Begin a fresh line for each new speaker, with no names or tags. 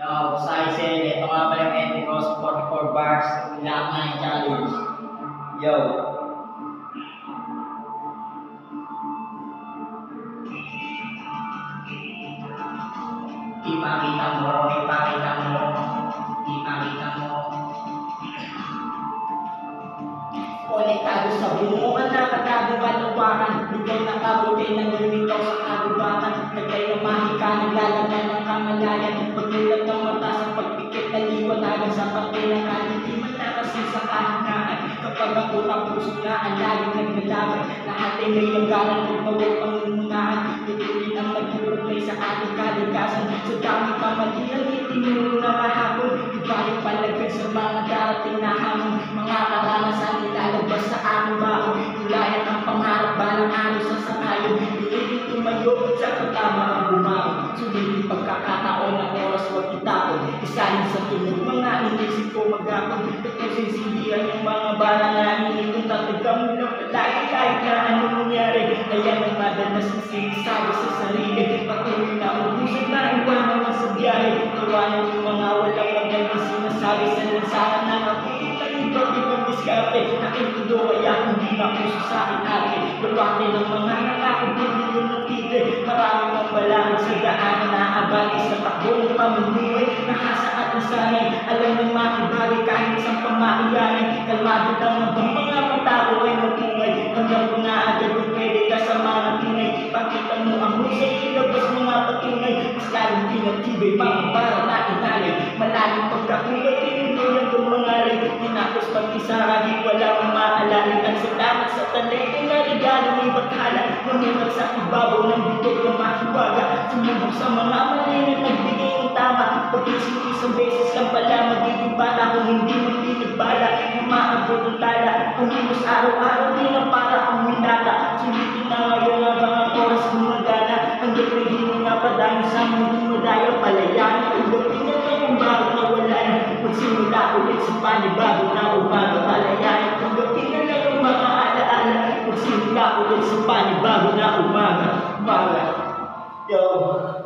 Yo, Saisen, ito nga pala yung entry ko sa 44 bars, lahat na yung challenge. Yo. Ipakita mo, ipakita mo, ipakita mo. Konektado sa buo, ang nakatago kalawakan. Ikaw nakabuti ng lumitaw sa kagubatan. Nagkayamahin ka, naglalaman ng kamalayan. Pagmulat ng mata sa pagpikit na liwanagan sa patay ng hindi man nakasin sa kahangaan. Kapag ang utang puso na ang laging naglalaban, lahat ay may langgaran at nawag pangununaan. Tutuloy ang nagpuruplay sa ating kalikasan. Sa dami kamalian, itinuro na kahapon. Iba yung palagay sa mga darating na hamon. Mga karanasan nilalabas sa aming baon. Tulayan ang pangarap, balang araw sa sangayon. Piliin tumayo at sa katama ang bumaon. Sulit pagkakataon ng oras wag itapon. Isalin sa tunog mga inisip ko magapon. Tapusin sindihan yung mga bala na initong tatagam lang palagi kahit na anong nangyari. Kaya may madalas na sinasabi sa sarili. Patuloy na ubusan na iwanan sa biyahe. Tawanan yung mga walang magandang sinasabi sa lansangan na napupunta ibang diskarte. Aking tudo kaya hindi na puso sa akin ate. Balwate ng mga nakakabili yung natitid. Maraming ang balangin sa daan na abali sa takbo ng pamumuhay. Nakasaat na sanay, alam ng makibali kahit sa pamaiyanin. Kalmado lang ang mga matao ay magpungay. Hanggang kung naagad kung pwede ka sa mga tunay. Pakita mo ang husay, ilabas mga patunay. Mas lalong pinagtibay, mga para na inalay. Malaking pagkakulay, tinuloyan kong mangalay. Tinapos mag-isa kahit wala mong maalala. Ang salamat sa talento na regalo may bathala. Namulat sa ibabaw ng bitok na mahiwaga. Sumubok sa mga mali na nagbigay ng tama. Pag-isip-isang beses lang pala magiging bala. Kung hindi mo pinagbala, umaabot ang tala. Pumilos araw-araw din ang para kung minata. Sulitin na ngayon ang mga oras gumagana. Hanggang naging nga pa dahil sa mundo madaya palayan. Hanggang na kung bakit nawala na. Magsimula ulit sa panibago na umaga palayan. Hanggang na lang ang mga alaala. Magsimula ulit sa panibago na umaga. Yo.